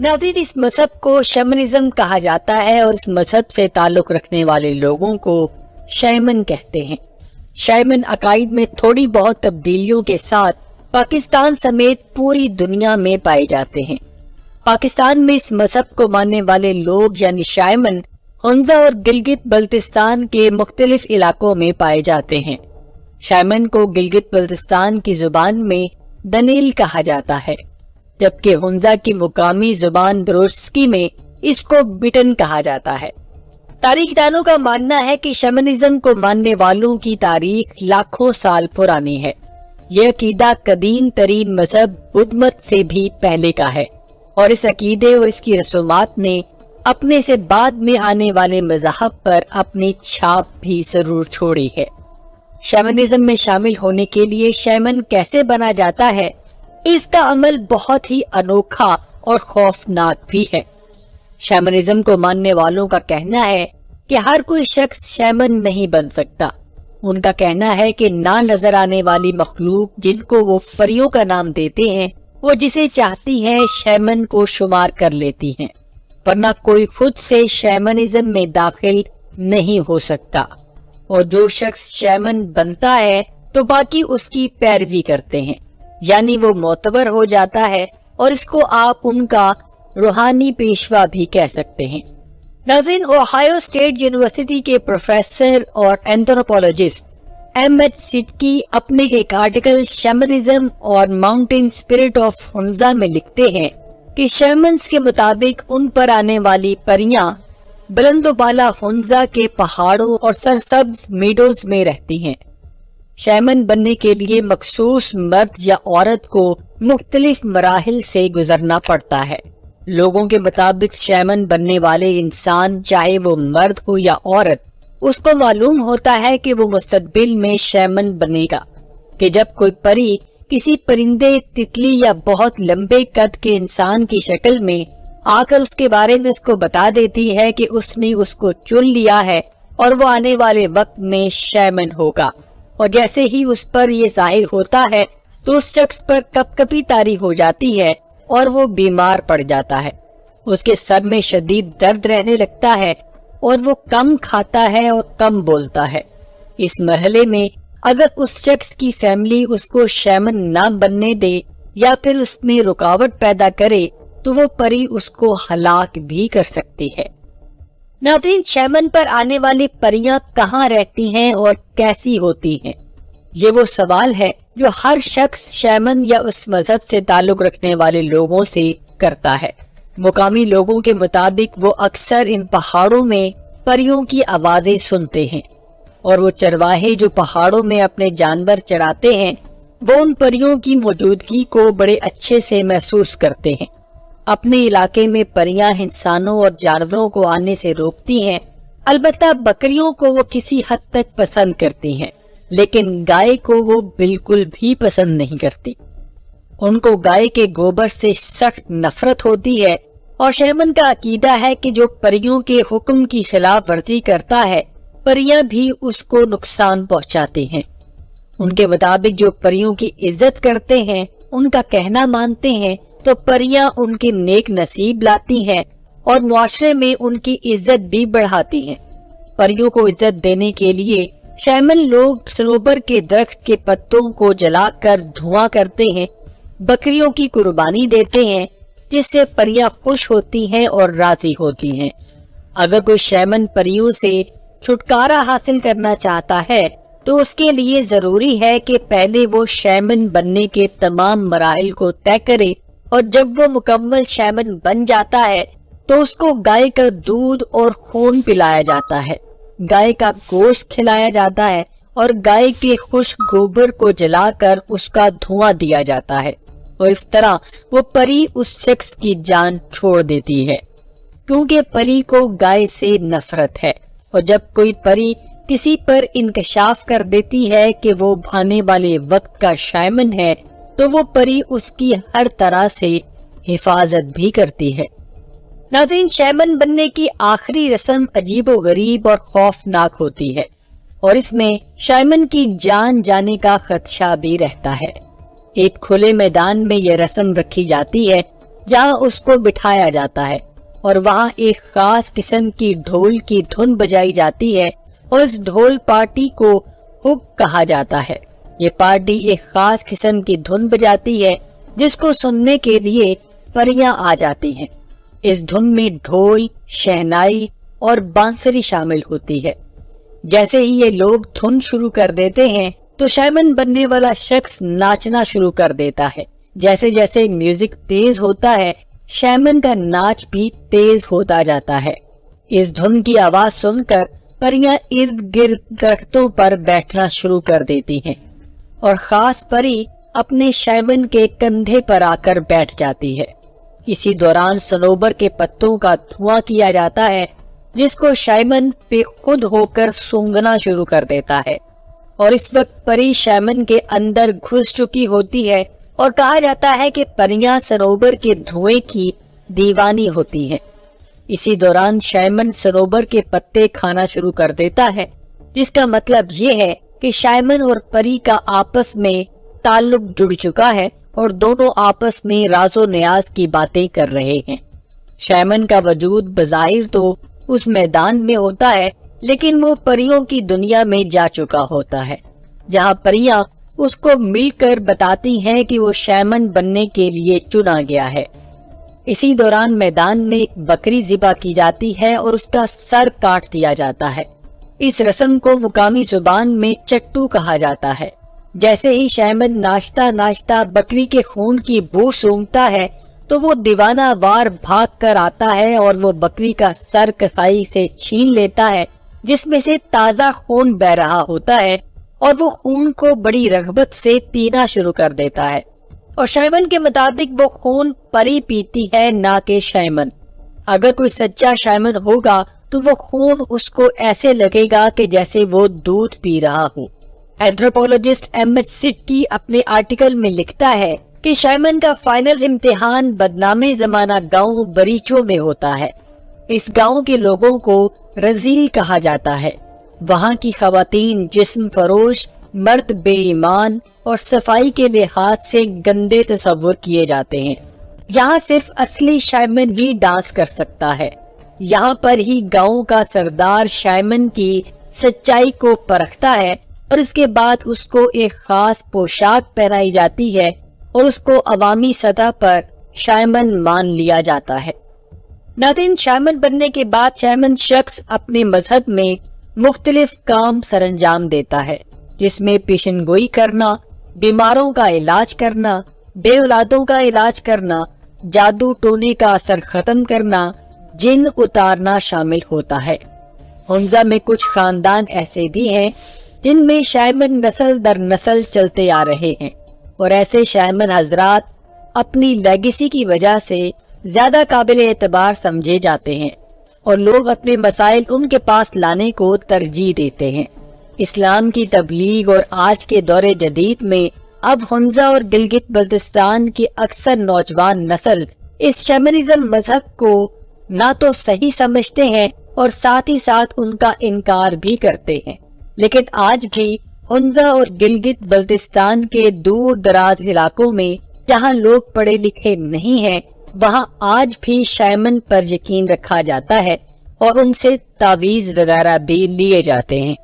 नाज़रीन, इस मजहब को शैमनिज्म कहा जाता है और इस मजहब से ताल्लुक रखने वाले लोगों को शैमन कहते हैं। शैमन अकाइद में थोड़ी बहुत तब्दीलियों के साथ पाकिस्तान समेत पूरी दुनिया में पाए जाते हैं। पाकिस्तान में इस मजहब को मानने वाले लोग यानी शैमन हुंजा और गिलगित बल्तिस्तान के मुख्तलिफ इलाकों में पाए जाते हैं। शैमन को गिलगित बल्तिस्तान की जुबान में दनील कहा जाता है, जबकि हुंजा की मुकामी जुबान बरोचस्की में इसको बिटन कहा जाता है। तारीखदानों का मानना है कि शैमनिज्म को मानने वालों की तारीख लाखों साल पुरानी है। यह अकीदा कदीम तरीन मजहब बुद्ध मत से भी पहले का है और इस अकीदे और इसकी रसूमात ने अपने से बाद में आने वाले मज़हब पर अपनी छाप भी जरूर छोड़ी है। शैमनिज्म में शामिल होने के लिए शैमन कैसे बना जाता है, इसका अमल बहुत ही अनोखा और खौफनाक भी है। शैमनिज्म को मानने वालों का कहना है कि हर कोई शख्स शैमन नहीं बन सकता। उनका कहना है कि ना नजर आने वाली मखलूक जिनको वो परियों का नाम देते हैं, वो जिसे चाहती हैं शैमन को शुमार कर लेती हैं, वरना कोई खुद से शैमनिज्म में दाखिल नहीं हो सकता। और जो शख्स शैमन बनता है तो बाकी उसकी पैरवी करते हैं, यानी वो मोतबर हो जाता है और इसको आप उनका रूहानी पेशवा भी कह सकते हैं। नाज़रीन, ओहायो स्टेट यूनिवर्सिटी के प्रोफेसर और एंथ्रोपोलॉजिस्ट अहमद सिद्दीकी अपने एक आर्टिकल शैमनिज्म और माउंटेन स्पिरिट ऑफ हुंजा में लिखते हैं कि शैमन्स के मुताबिक उन पर आने वाली परियां बुलंदोबाला हुंजा के पहाड़ों और सरसब्ज मीडोज में रहती हैं। शैमन बनने के लिए मखसूस मर्द या औरत को मुख्तलिफ मराहिल से गुजरना पड़ता है। लोगों के मुताबिक शैमन बनने वाले इंसान, चाहे वो मर्द हो या औरत, उसको मालूम होता है कि वो मुस्तकबिल में शैमन बनेगा कि जब कोई परी किसी परिंदे, तितली या बहुत लंबे कद के इंसान की शक्ल में आकर उसके बारे में उसको बता देती है कि उसने उसको चुन लिया है और वो आने वाले वक्त में शैमन होगा। और जैसे ही उस पर ये जाहिर होता है तो उस शख्स पर कपकपी तारी हो जाती है और वो बीमार पड़ जाता है। उसके सर में शदीद दर्द रहने लगता है और वो कम खाता है और कम बोलता है। इस मरहले में अगर उस शख्स की फैमिली उसको शैमन ना बनने दे या फिर उसमें रुकावट पैदा करे तो वो परी उसको हलाक भी कर सकती है। नाज़रीन, शैमन पर आने वाली परियां कहाँ रहती हैं और कैसी होती हैं? ये वो सवाल है जो हर शख्स शैमन या उस मजहब से ताल्लुक रखने वाले लोगों से करता है। मुकामी लोगों के मुताबिक वो अक्सर इन पहाड़ों में परियों की आवाजें सुनते हैं और वो चरवाहे जो पहाड़ों में अपने जानवर चराते हैं वो उन परियों की मौजूदगी को बड़े अच्छे से महसूस करते हैं। अपने इलाके में परियां इंसानों और जानवरों को आने से रोकती हैं। अलबत्ता बकरियों को वो किसी हद तक पसंद करती हैं, लेकिन गाय को वो बिल्कुल भी पसंद नहीं करती। उनको गाय के गोबर से सख्त नफरत होती है और शैमन का अकीदा है कि जो परियों के हुक्म की खिलाफ वर्जी करता है, परियां भी उसको नुकसान पहुंचाती हैं। उनके मुताबिक जो परियों की इज्जत करते हैं, उनका कहना मानते हैं, तो परियां उनके नेक नसीब लाती हैं और मुआशरे में उनकी इज्जत भी बढ़ाती हैं। परियों को इज्जत देने के लिए शैमन लोग सनोबर के दरख्त के पत्तों को जलाकर धुआं करते हैं, बकरियों की कुर्बानी देते हैं, जिससे परियां खुश होती हैं और राजी होती हैं। अगर कोई शैमन परियों से छुटकारा हासिल करना चाहता है तो उसके लिए जरूरी है कि पहले वो शैमन बनने के तमाम मराहिल को तय करे और जब वो मुकम्मल शैमन बन जाता है तो उसको गाय का दूध और खून पिलाया जाता है, गाय का गोश्त खिलाया जाता है और गाय के खुश्क गोबर को जलाकर उसका धुआं दिया जाता है और इस तरह वो परी उस शख्स की जान छोड़ देती है, क्योंकि परी को गाय से नफरत है। और जब कोई परी किसी पर इंकशाफ कर देती है कि वो आने वाले वक्त का शैमन है तो वो परी उसकी हर तरह से हिफाजत भी करती है। नाज़रीन, शैमन बनने की आखिरी रस्म अजीबोगरीब और खौफनाक होती है और इसमें शैमन की जान जाने का खदशा भी रहता है। एक खुले मैदान में यह रस्म रखी जाती है جہاں اس کو بٹھایا جاتا ہے اور وہاں ایک خاص قسم کی ڈھول کی دھن بجائی جاتی ہے اور اس ڈھول پارٹی کو ہک کہا جاتا ہے۔ یہ پارٹی ایک خاص قسم کی دھن بجاتی ہے جس کو سننے کے لیے پریاں آ جاتی ہیں۔ اس دھن میں ڈھول، شہنائی اور بانسری شامل ہوتی ہے۔ جیسے ہی یہ لوگ دھن شروع کر دیتے ہیں تو شیمن بننے والا شخص ناچنا شروع کر دیتا ہے۔ جیسے جیسے میوزک تیز ہوتا ہے شیمن کا ناچ بھی تیز ہوتا جاتا ہے۔ اس دھن کی آواز سن کر پریاں ارد گرد درختوں پر بیٹھنا شروع کر دیتی ہیں اور خاص پری اپنے شیمن کے کندھے پر آ کر بیٹھ جاتی ہے۔ اسی دوران صنوبر کے پتوں کا دھواں کیا جاتا ہے جس کو شیمن پہ خود ہو کر سونگھنا شروع کر دیتا ہے، اور اس وقت پری شیمن کے اندر گھس چکی ہوتی ہے اور کہا جاتا ہے کہ پریاں صنوبر کے دھوئیں کی دیوانی ہوتی ہیں۔ اسی دوران شیمن صنوبر کے پتے کھانا شروع کر دیتا ہے، جس کا مطلب یہ ہے کہ شیمن اور پری کا آپس میں تعلق جڑ چکا ہے اور دونوں آپس میں راز و نیاز کی باتیں کر رہے ہیں۔ شیمن کا وجود بظاہر تو اس میدان میں ہوتا ہے لیکن وہ پریوں کی دنیا میں جا چکا ہوتا ہے، جہاں پریاں اس کو مل کر بتاتی ہیں کہ وہ شیمن بننے کے لیے چنا گیا ہے۔ اسی دوران میدان میں ایک بکری ذبح کی جاتی ہے اور اس کا سر کاٹ دیا جاتا ہے۔ اس رسم کو مقامی زبان میں چٹو کہا جاتا ہے۔ جیسے ہی شیمن ناچتا ناچتا بکری کے خون کی بو سونگھتا ہے تو وہ دیوانہ وار بھاگ کر آتا ہے اور وہ بکری کا سر کسائی سے چھین لیتا ہے جس میں سے تازہ خون بہ رہا ہوتا ہے، اور وہ خون کو بڑی رغبت سے پینا شروع کر دیتا ہے، اور شیمن کے مطابق وہ خون پری پیتی ہے نہ کہ شیمن۔ اگر کوئی سچا شیمن ہوگا تو وہ خون اس کو ایسے لگے گا کہ جیسے وہ دودھ پی رہا ہو۔ اینتھروپولوجسٹ ایمٹ سٹکی اپنے آرٹیکل میں لکھتا ہے کہ شیمن کا فائنل امتحان بدنام زمانہ گاؤں بریچوں میں ہوتا ہے۔ اس گاؤں کے لوگوں کو رزیل کہا جاتا ہے۔ وہاں کی خواتین جسم فروش، مرد بے ایمان اور صفائی کے لحاظ سے گندے تصور کیے جاتے ہیں۔ یہاں صرف اصلی شیمن ہی ڈانس کر سکتا ہے۔ یہاں پر ہی گاؤں کا سردار شیمن کی سچائی کو پرکھتا ہے اور اس کے بعد اس کو ایک خاص پوشاک پہنائی جاتی ہے اور اس کو عوامی سطح پر شیمن مان لیا جاتا ہے۔ ناظرین، شیمن بننے کے بعد شیمن شخص اپنے مذہب میں مختلف کام سر انجام دیتا ہے، جس میں پیشن گوئی کرنا، بیماروں کا علاج کرنا، بے اولادوں کا علاج کرنا، جادو ٹونے کا اثر ختم کرنا، جن اتارنا شامل ہوتا ہے۔ ہنزا میں کچھ خاندان ایسے بھی ہیں جن میں شیمن نسل در نسل چلتے آ رہے ہیں، اور ایسے شیمن حضرات اپنی لیگیسی کی وجہ سے زیادہ قابل اعتبار سمجھے جاتے ہیں اور لوگ اپنے مسائل ان کے پاس لانے کو ترجیح دیتے ہیں۔ اسلام کی تبلیغ اور آج کے دور جدید میں اب ہنزا اور گلگت بلتستان کی اکثر نوجوان نسل اس شیمنزم مذہب کو نہ تو صحیح سمجھتے ہیں اور ساتھ ہی ساتھ ان کا انکار بھی کرتے ہیں، لیکن آج بھی ہنزا اور گلگت بلتستان کے دور دراز علاقوں میں جہاں لوگ پڑھے لکھے نہیں ہیں وہاں آج بھی شیمن پر یقین رکھا جاتا ہے اور ان سے تعویذ وغیرہ بھی لیے جاتے ہیں۔